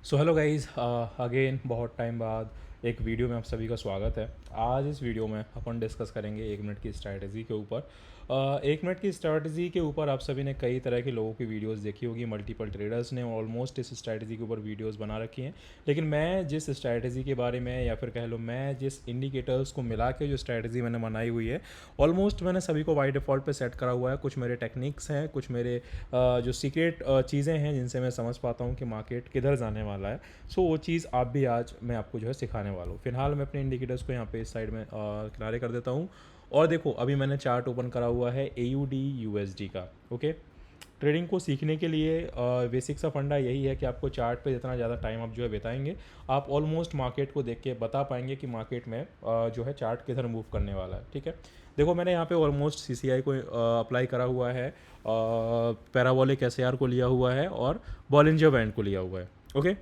So hello guys, again बहुत time बाद एक वीडियो में आप सभी का स्वागत है। आज इस वीडियो में अपन डिस्कस करेंगे 1 मिनट की स्ट्रैटेजी के ऊपर। 1 मिनट की स्ट्रैटेजी के ऊपर आप सभी ने कई तरह के लोगों की वीडियोस देखी होगी। मल्टीपल ट्रेडर्स ने ऑलमोस्ट इस स्ट्रैटेजी के ऊपर वीडियोस बना रखी हैं। लेकिन मैं जिस स्ट्रैटेजी के बारे में, या फिर कह लो मैं जिस इंडिकेटर्स को मिला के जो स्ट्रैटेजी मैंने बनाई हुई है, ऑलमोस्ट मैंने सभी को बाई डिफ़ॉल्ट पे सेट करा हुआ है। कुछ मेरे टेक्निक्स हैं, कुछ मेरे जो सीक्रेट चीज़ें हैं जिनसे मैं समझ पाता हूँ कि मार्केट किधर जाने वाला है। सो वो चीज़ आप भी आज मैं आपको जो है सिखाने वाला हूँ। फिलहाल मैं अपने इंडिकेटर्स को यहाँ पे इस साइड में किनारे कर देता हूँ। और देखो, अभी मैंने चार्ट ओपन करा हुआ है AUD USD का। ओके, ट्रेडिंग को सीखने के लिए बेसिक सा फंडा यही है कि आपको चार्ट पे जितना ज़्यादा टाइम आप जो है बिताएंगे, आप ऑलमोस्ट मार्केट को देख के बता पाएंगे कि मार्केट में जो है चार्ट किधर मूव करने वाला है। ठीक है, देखो मैंने यहाँ पे ऑलमोस्ट CCI को अप्लाई करा हुआ है, पैराबोलिक SAR को लिया हुआ है और बॉलिंजर बैंड को लिया हुआ है। ओके,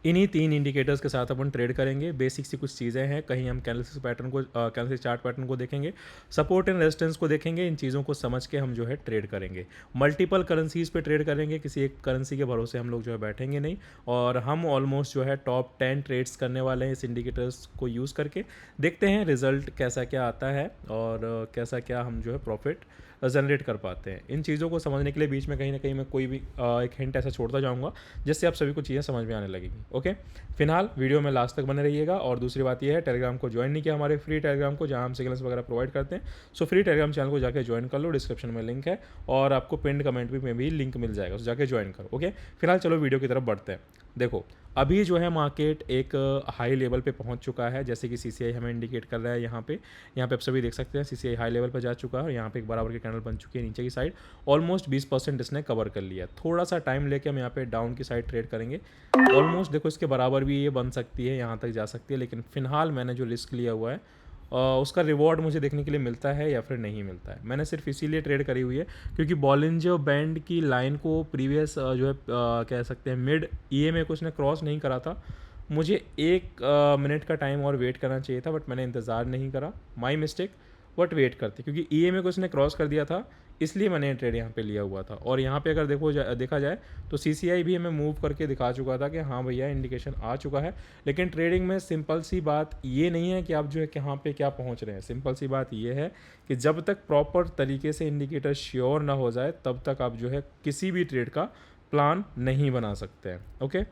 इन्हीं 3 इंडिकेटर्स के साथ अपन ट्रेड करेंगे। बेसिक सी कुछ चीज़ें हैं, कहीं हम कैंडलस्टिक पैटर्न को कैंडलस्टिक चार्ट पैटर्न को देखेंगे, सपोर्ट एंड रेजिस्टेंस को देखेंगे। इन चीज़ों को समझ के हम जो है ट्रेड करेंगे। मल्टीपल करेंसीज पे ट्रेड करेंगे, किसी एक करेंसी के भरोसे हम लोग जो है बैठेंगे नहीं। और हम ऑलमोस्ट जो है टॉप 10 ट्रेड्स करने वाले हैं इस इंडिकेटर्स को यूज़ करके। देखते हैं रिजल्ट कैसा क्या आता है और कैसा क्या हम जो है प्रॉफिट जनरेट कर पाते हैं। इन चीज़ों को समझने के लिए बीच में कहीं ना कहीं मैं कोई भी एक हिंट ऐसा छोड़ता जाऊँगा जिससे आप सभी को चीज़ें समझ में आने लगेगी। ओके, फिलहाल वीडियो में लास्ट तक बने रहिएगा। और दूसरी बात यह है, टेलीग्राम को ज्वाइन नहीं किया हमारे फ्री टेलीग्राम को, जहाँ हम सिग्नल्स वगैरह प्रोवाइड करते हैं। सो फ्री टेलीग्राम चैनल को जाकर ज्वाइन कर लो, डिस्क्रिप्शन में लिंक है और आपको पिंड कमेंट में भी लिंक मिल जाएगा, तो जाके ज्वाइन करो। ओके, फिलहाल चलो वीडियो की तरफ बढ़ते हैं। देखो, अभी जो है मार्केट एक हाई लेवल पे पहुंच चुका है, जैसे कि CCI हमें इंडिकेट कर रहा है। यहाँ पे आप सभी देख सकते हैं CCI हाई लेवल पर जा चुका है और यहाँ पे एक बराबर की कैंडल बन चुकी है नीचे की साइड। ऑलमोस्ट 20% इसने कवर कर लिया। थोड़ा सा टाइम लेके हम यहाँ पे डाउन की साइड ट्रेड करेंगे। ऑलमोस्ट देखो इसके बराबर भी ये बन सकती है, यहाँ तक जा सकती है। लेकिन फिलहाल मैंने जो रिस्क लिया हुआ है उसका रिवॉर्ड मुझे देखने के लिए मिलता है या फिर नहीं मिलता है। मैंने सिर्फ इसीलिए ट्रेड करी हुई है क्योंकि बॉलिंजर बैंड की लाइन को प्रीवियस जो है कह सकते हैं मिड EMA को उसने क्रॉस नहीं करा था। मुझे 1 मिनट का टाइम और वेट करना चाहिए था, बट मैंने इंतज़ार नहीं करा। माई मिस्टेक, बट वेट करते क्योंकि EMA को उसने क्रॉस कर दिया था, इसलिए मैंने ट्रेड यहाँ पे लिया हुआ था। और यहाँ पे अगर देखा जाए तो CCI भी हमें मूव करके दिखा चुका था कि हाँ भैया इंडिकेशन आ चुका है। लेकिन ट्रेडिंग में सिंपल सी बात ये नहीं है कि आप जो है कहाँ पे क्या पहुँच रहे हैं। सिंपल सी बात ये है कि जब तक प्रॉपर तरीके से इंडिकेटर श्योर ना हो जाए, तब तक आप जो है किसी भी ट्रेड का प्लान नहीं बना सकते हैं। ओके,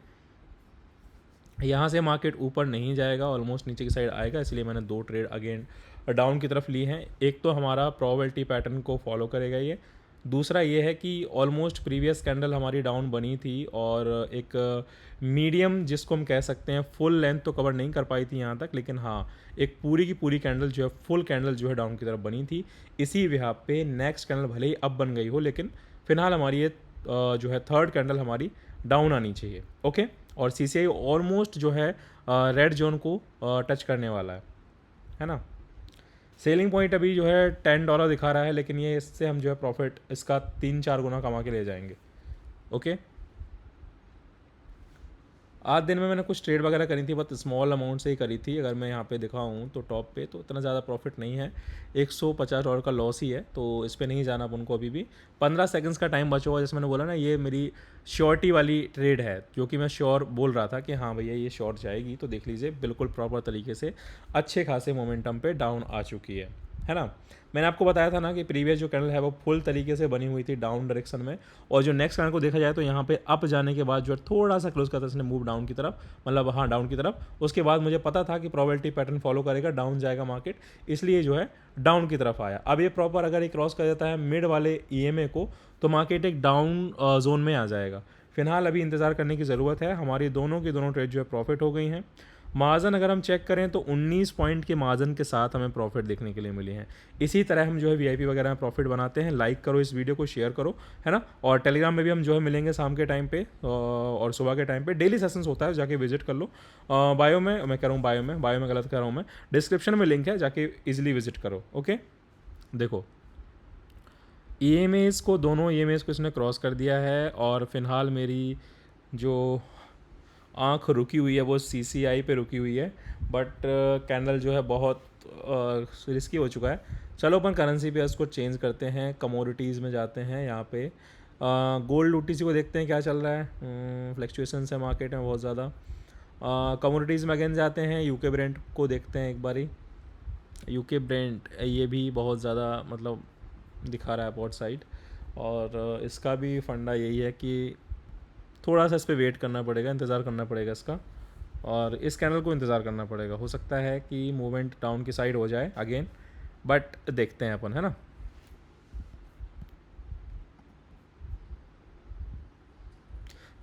यहाँ से मार्केट ऊपर नहीं जाएगा, ऑलमोस्ट नीचे की साइड आएगा, इसलिए मैंने 2 ट्रेड अगेन डाउन की तरफ ली हैं। एक तो हमारा प्रोबेबिलिटी पैटर्न को फॉलो करेगा ये, दूसरा ये है कि ऑलमोस्ट प्रीवियस कैंडल हमारी डाउन बनी थी और एक मीडियम जिसको हम कह सकते हैं, फुल लेंथ तो कवर नहीं कर पाई थी यहाँ तक, लेकिन हाँ एक पूरी की पूरी कैंडल जो है, फुल कैंडल जो है डाउन की तरफ बनी थी। इसी विहार पे नेक्स्ट कैंडल भले ही अब बन गई हो, लेकिन फिलहाल हमारी ये जो है थर्ड कैंडल हमारी डाउन आनी चाहिए। ओके, और CCI ऑलमोस्ट जो है रेड जोन को टच करने वाला है ना। सेलिंग पॉइंट अभी जो है $10 दिखा रहा है, लेकिन ये इससे हम जो है प्रॉफिट इसका 3-4 गुना कमा के ले जाएंगे। ओके, आज दिन में मैंने कुछ ट्रेड वगैरह करी थी, बहुत स्मॉल अमाउंट से ही करी थी। अगर मैं यहाँ पे दिखाऊँ तो टॉप पे तो इतना ज़्यादा प्रॉफिट नहीं है, $150 का लॉस ही है, तो इस पर नहीं जाना अपन को। अभी भी 15 सेकंड्स का टाइम बचा हुआ। जैसे मैंने बोला ना, ये मेरी श्योरिटी वाली ट्रेड है, जो कि मैं श्योर बोल रहा था कि हाँ भैया ये शॉर्ट जाएगी। तो देख लीजिए बिल्कुल प्रॉपर तरीके से अच्छे खासे मोमेंटम पे डाउन आ चुकी है ना। मैंने आपको बताया था ना कि प्रीवियस जो कैंडल है वो फुल तरीके से बनी हुई थी डाउन डायरेक्शन में, और जो नेक्स्ट कैंडल को देखा जाए तो यहाँ पे अप जाने के बाद जो है थोड़ा सा क्लोज करता है इसने मूव डाउन की तरफ, मतलब हाँ डाउन की तरफ। उसके बाद मुझे पता था कि प्रोबेबिलिटी पैटर्न फॉलो करेगा, डाउन जाएगा मार्केट, इसलिए जो है डाउन की तरफ आया। अब ये प्रॉपर अगर ये क्रॉस कर देता है मिड वाले EMA को, तो मार्केट एक डाउन जोन में आ जाएगा। फिलहाल अभी इंतज़ार करने की ज़रूरत है। हमारी दोनों की दोनों ट्रेड जो है प्रॉफिट हो गई हैं। मार्जिन अगर हम चेक करें तो 19 पॉइंट के मार्जिन के साथ हमें प्रॉफिट देखने के लिए मिले हैं। इसी तरह हम जो है VIP वगैरह में प्रॉफिट बनाते हैं। लाइक करो इस वीडियो को, शेयर करो, है ना। और टेलीग्राम में भी हम जो है मिलेंगे शाम के टाइम पे और सुबह के टाइम पे। डेली सेशंस होता है, जाके विजिट कर लो। बायो में मैं कह रहा हूँ, बायो में गलत कह रहा हूँ मैं, डिस्क्रिप्शन में लिंक है, जाके ईजिली विजिट करो। ओके, देखो EMAs को, दोनों EMAs को इसने क्रॉस कर दिया है और फिलहाल मेरी जो आँख रुकी हुई है वो CCI पे रुकी हुई है। बट कैंडल जो है बहुत रिस्की हो चुका है। चलो अपन करेंसी पे इसको चेंज करते हैं, कमोडिटीज़ में जाते हैं। यहाँ पे गोल्ड OTC को देखते हैं क्या चल रहा है। फ्लक्चुएशंस है मार्केट में बहुत ज़्यादा। कमोडिटीज़ में अगेन जाते हैं, यूके ब्रेंट को देखते हैं एक बारी। यूके ब्रेंट ये भी बहुत ज़्यादा मतलब दिखा रहा है अपोर्ड साइड, और इसका भी फंडा यही है कि थोड़ा सा इस पर वेट करना पड़ेगा, इंतज़ार करना पड़ेगा इसका, और इस कैंडल को इंतज़ार करना पड़ेगा। हो सकता है कि मूवमेंट डाउन की साइड हो जाए अगेन, बट देखते हैं अपन, है ना।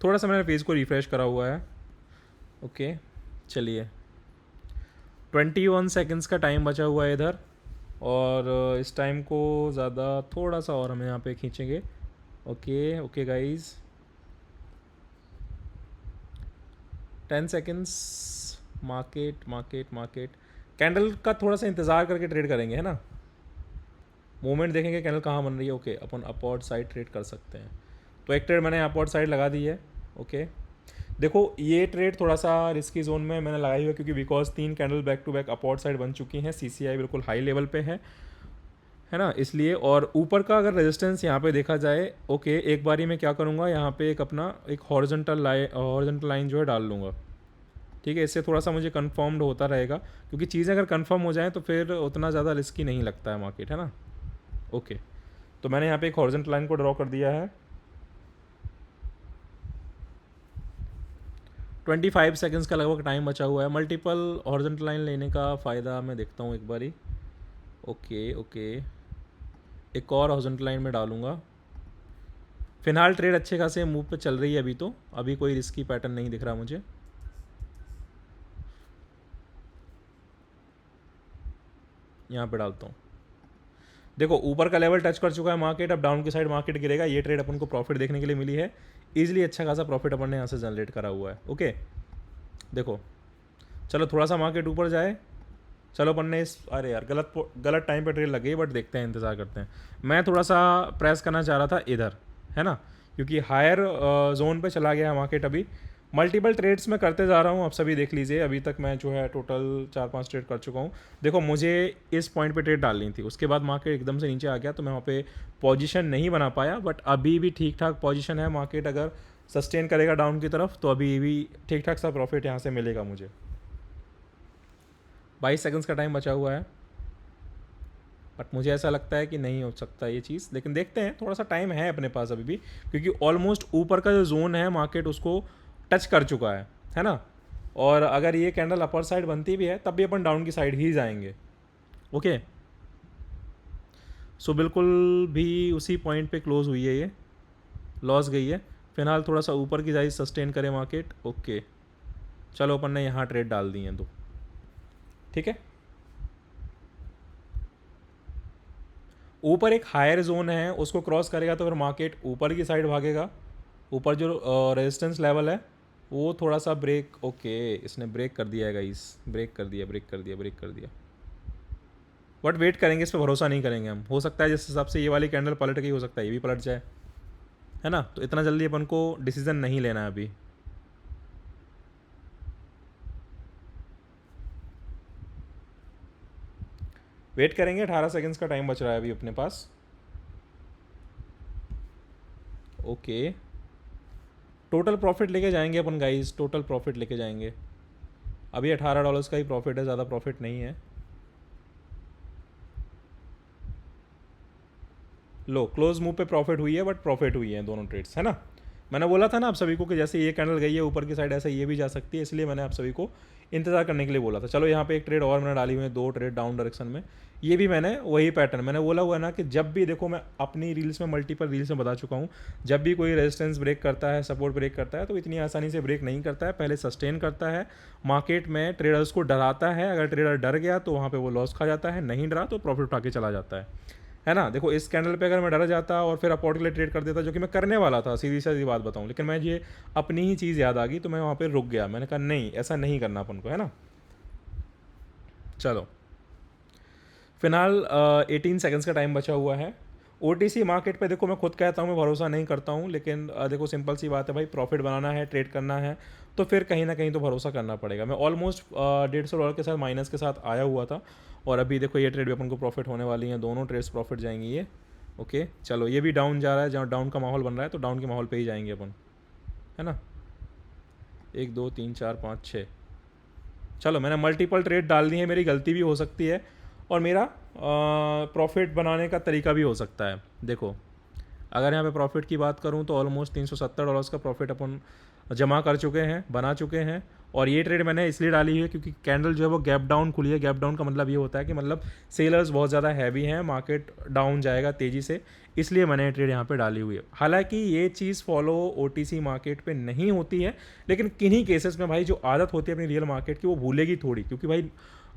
थोड़ा सा मैंने पेज को रिफ़्रेश करा हुआ है। ओके चलिए, 21 सेकंड्स का टाइम बचा हुआ है इधर, और इस टाइम को ज़्यादा थोड़ा सा और हम यहाँ पे खींचेंगे। Okay okay guys, 10 seconds. Market market market candle का थोड़ा सा इंतज़ार करके ट्रेड करेंगे, है ना। मूवमेंट देखेंगे कैंडल कहाँ बन रही है। ओके अपन अपवर्ड साइड ट्रेड कर सकते हैं, तो एक ट्रेड मैंने अपवर्ड साइड लगा दी है। ओके देखो ये ट्रेड थोड़ा सा रिस्की जोन में मैंने लगाई हुई है, क्योंकि because 3 candle back to back upward side बन चुकी हैं, CCI बिल्कुल हाई लेवल पे है ना, इसलिए। और ऊपर का अगर रेजिस्टेंस यहाँ पे देखा जाए, ओके एक बारी मैं क्या करूँगा, यहाँ पे एक अपना एक हॉरिजॉन्टल लाइन जो है डाल लूँगा। ठीक है, इससे थोड़ा सा मुझे कन्फर्म्ड होता रहेगा, क्योंकि चीज़ें अगर कन्फर्म हो जाएँ तो फिर उतना ज़्यादा रिस्की नहीं लगता है मार्केट, है ना। ओके तो मैंने यहाँ पे एक हॉरिजॉन्टल लाइन को ड्रॉ कर दिया है। 25 सेकंड्स का लगभग टाइम बचा हुआ है। मल्टीपल हॉरिजॉन्टल लाइन लेने का फ़ायदा मैं देखता हूँ एक बारी। ओके ओके एक और हॉरिजॉन्टल लाइन में डालूँगा। फिलहाल ट्रेड अच्छे खासे मूव पे चल रही है अभी, तो अभी कोई रिस्की पैटर्न नहीं दिख रहा मुझे। यहाँ पे डालता हूँ। देखो ऊपर का लेवल टच कर चुका है मार्केट, अब डाउन की साइड मार्केट गिरेगा। ये ट्रेड अपन को प्रॉफिट देखने के लिए मिली है, ईजिली अच्छा खासा प्रॉफिट अपन ने यहाँ से जनरेट करा हुआ है। ओके देखो चलो थोड़ा सा मार्केट ऊपर जाए, चलो अपन ने इस, अरे यार गलत टाइम पे ट्रेड लग गई, बट देखते हैं, इंतज़ार करते हैं। मैं थोड़ा सा प्रेस करना चाह रहा था इधर, है ना, क्योंकि हायर जोन पे चला गया है मार्केट अभी। मल्टीपल ट्रेड्स मैं करते जा रहा हूँ, आप सभी देख लीजिए। अभी तक मैं जो है टोटल 4-5 ट्रेड कर चुका हूँ। देखो मुझे इस पॉइंट पे ट्रेड डालनी थी, उसके बाद मार्केट एकदम से नीचे आ गया, तो मैं वहाँ पे पोजीशन नहीं बना पाया, बट अभी भी ठीक ठाक पोजीशन है। मार्केट अगर सस्टेन करेगा डाउन की तरफ तो अभी भी ठीक ठाक सा प्रॉफिट यहाँ से मिलेगा मुझे। 22 सेकंड्स का टाइम बचा हुआ है, बट मुझे ऐसा लगता है कि नहीं हो सकता ये चीज़, लेकिन देखते हैं, थोड़ा सा टाइम है अपने पास अभी भी, क्योंकि ऑलमोस्ट ऊपर का जो जोन है मार्केट उसको टच कर चुका है ना। और अगर ये कैंडल अपर साइड बनती भी है तब भी अपन डाउन की साइड ही जाएंगे। ओके सो बिल्कुल भी उसी पॉइंट पे क्लोज हुई है, ये लॉस गई है। फिलहाल थोड़ा सा ऊपर की साइड सस्टेन करे मार्केट। ओके चलो अपन ने यहाँ ट्रेड डाल दी हैं दो, ठीक है। ऊपर एक हायर जोन है, उसको क्रॉस करेगा तो फिर मार्केट ऊपर की साइड भागेगा। ऊपर जो रेजिस्टेंस लेवल है वो थोड़ा सा ब्रेक, ओके इसने ब्रेक कर दिया है गाइस, ब्रेक कर दिया, ब्रेक कर दिया, ब्रेक कर दिया। बट वेट करेंगे, इस पर भरोसा नहीं करेंगे हम। हो सकता है जिस हिसाब से ये वाली कैंडल पलट गई, हो सकता है ये भी पलट जाए, है ना। तो इतना जल्दी अपन को डिसीजन नहीं लेना है अभी। वेट करेंगे, 18 सेकंड्स का टाइम बच रहा है अभी अपने पास। ओके टोटल प्रॉफिट लेके जाएंगे अपन गाइस, टोटल प्रॉफिट लेके जाएंगे। अभी $18 का ही प्रॉफिट है, ज़्यादा प्रॉफिट नहीं है। लो क्लोज मूव पे प्रॉफिट हुई है, बट प्रॉफिट हुई है दोनों ट्रेड्स, है ना। मैंने बोला था ना आप सभी को कि जैसे ये कैंडल गई है ऊपर की साइड, ऐसे ये भी जा सकती है, इसलिए मैंने आप सभी को इंतजार करने के लिए बोला था। चलो यहाँ पे एक ट्रेड और मैंने डाली हुई है, 2 ट्रेड डाउन डायरेक्शन में। ये भी मैंने वही पैटर्न मैंने बोला हुआ है ना, कि जब भी देखो, मैं अपनी रील्स में मल्टीपल रील्स में बता चुका हूँ, जब भी कोई रेजिस्टेंस ब्रेक करता है, सपोर्ट ब्रेक करता है, तो इतनी आसानी से ब्रेक नहीं करता है, पहले सस्टेन करता है। मार्केट में ट्रेडर्स को डराता है, अगर ट्रेडर डर गया तो वहाँ पर वो लॉस खा जाता है, नहीं डरा तो प्रॉफिट उठा के चला जाता है ना। देखो इस कैंडल पे अगर मैं डर जाता और फिर अपोर्ट के लिए ट्रेड कर देता, जो कि मैं करने वाला था, सीधी सी बात बताऊं, लेकिन मैं ये अपनी ही चीज़ याद आ गई तो मैं वहाँ पे रुक गया। मैंने कहा नहीं, ऐसा नहीं करना अपन को, है ना। चलो फिलहाल 18 सेकंड्स का टाइम बचा हुआ है। OTC मार्केट पे देखो मैं खुद कहता हूँ मैं भरोसा नहीं करता हूँ, लेकिन देखो सिंपल सी बात है भाई, प्रॉफिट बनाना है, ट्रेड करना है, तो फिर कहीं ना कहीं तो भरोसा करना पड़ेगा। मैं ऑलमोस्ट $150 के साथ माइनस के साथ आया हुआ था, और अभी देखो ये ट्रेड भी अपन को प्रॉफिट होने वाली है, दोनों ट्रेड्स प्रॉफिट जाएंगी ये। ओके चलो ये भी डाउन जा रहा है, जहाँ डाउन का माहौल बन रहा है तो डाउन के माहौल पे ही जाएंगे अपन, है ना। 1 2 3 4 5 6, चलो मैंने मल्टीपल ट्रेड डाल दी है, मेरी गलती भी हो सकती है और मेरा प्रॉफिट बनाने का तरीका भी हो सकता है। देखो अगर यहाँ पे प्रॉफिट की बात करूँ तो ऑलमोस्ट $370 का प्रॉफिट अपन जमा कर चुके हैं, बना चुके हैं। और ये ट्रेड मैंने इसलिए डाली है क्योंकि कैंडल जो है वो गैप डाउन खुली है। गैप डाउन का मतलब ये होता है कि मतलब सेलर्स बहुत ज़्यादा हैवी हैं, मार्केट डाउन जाएगा तेज़ी से, इसलिए मैंने ये ट्रेड यहाँ पे डाली हुई है। हालांकि ये चीज़ फॉलो ओटीसी मार्केट पे नहीं होती है, लेकिन किन्हीं केसेस में भाई जो आदत होती है अपनी रियल मार्केट की वो भूलेगी थोड़ी, क्योंकि भाई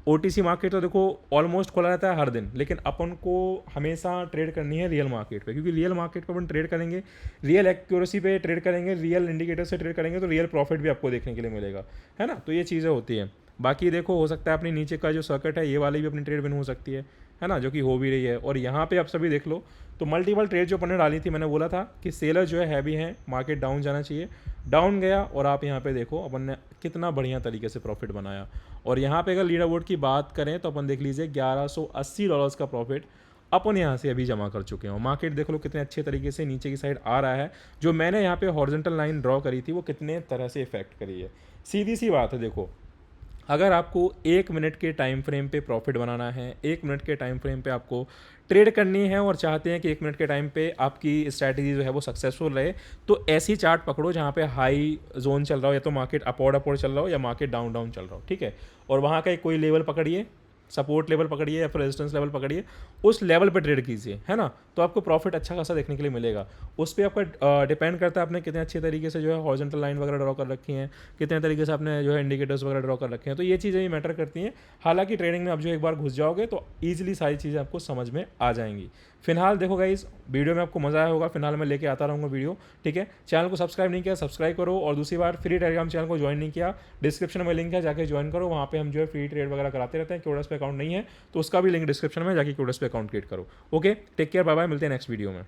ओटीसी मार्केट तो देखो ऑलमोस्ट खुला रहता है हर दिन, लेकिन अपन को हमेशा ट्रेड करनी है रियल मार्केट पे, क्योंकि रियल मार्केट पे अपन ट्रेड करेंगे, रियल एक्यूरेसी पे ट्रेड करेंगे, रियल इंडिकेटर से ट्रेड करेंगे तो रियल प्रॉफिट भी आपको देखने के लिए मिलेगा, है ना। तो ये चीज़ें होती हैं। बाकी देखो हो सकता है अपनी नीचे का जो सर्किट है ये वाली भी अपनी ट्रेड विन हो सकती है ना, जो कि हो भी रही है। और यहाँ पे आप सभी देख लो तो मल्टीपल ट्रेड जो अपन ने डाली थी, मैंने बोला था कि सेलर जो है हैवी हैं, मार्केट डाउन जाना चाहिए, डाउन गया और आप यहाँ पे देखो अपन ने कितना बढ़िया तरीके से प्रॉफिट बनाया। और यहाँ पे अगर लीडर बोर्ड की बात करें तो अपन देख लीजिए $1180 का प्रॉफिट अपन यहाँ से अभी जमा कर चुके हैं। मार्केट देख लो कितने अच्छे तरीके से नीचे की साइड आ रहा है, जो मैंने यहाँ पे हॉरिजॉन्टल लाइन ड्रॉ करी थी वो कितने तरह से इफेक्ट करी है। सीधी सी बात है, देखो अगर आपको 1 मिनट के टाइम फ्रेम पे प्रॉफिट बनाना है, 1 मिनट के टाइम फ्रेम पे आपको ट्रेड करनी है और चाहते हैं कि 1 मिनट के टाइम पे आपकी स्ट्रैटेजी जो है वो सक्सेसफुल रहे, तो ऐसी चार्ट पकड़ो जहाँ पे हाई जोन चल रहा हो, या तो मार्केट अपवर्ड अपवर्ड चल रहा हो या मार्केट डाउन डाउन चल रहा हो, ठीक है। और वहाँ का कोई लेवल पकड़िए, सपोर्ट लेवल पकड़िए या फिर रेजिस्टेंस लेवल पकड़िए, उस लेवल पे ट्रेड कीजिए, है ना। तो आपको प्रॉफिट अच्छा खासा देखने के लिए मिलेगा। उस पर आपका डिपेंड करता है आपने कितने अच्छे तरीके से जो है हॉरिजॉन्टल लाइन वगैरह ड्रॉ कर रखी हैं, कितने तरीके से आपने जो है इंडिकेटर्स वगैरह ड्रॉ कर रखे हैं, तो ये चीज़ें भी मैटर करती हैं। हालांकि ट्रेडिंग में आप जो एक बार घुस जाओगे तो ईजिली सारी चीज़ें आपको समझ में आ जाएंगी। फिलहाल देखो गाइस वीडियो में आपको मज़ा आया होगा, फिलहाल मैं लेके आता रहूँगा वीडियो, ठीक है। चैनल को सब्सक्राइब नहीं किया सब्सक्राइब करो, और दूसरी बार फ्री टेलीग्राम चैनल को ज्वाइन नहीं किया, डिस्क्रिप्शन में लिंक है, जाके ज्वाइन करो। वहाँ पे हम जो है फ्री ट्रेड वगैरह कराते रहते हैं। क्यूडस पे अकाउंट नहीं है तो उसका भी लिंक डिस्क्रिप्शन में, जाके क्यूडस पे अकाउंट क्रिएट करो। Okay take care, bye bye, मिलते हैं नेक्स्ट वीडियो में।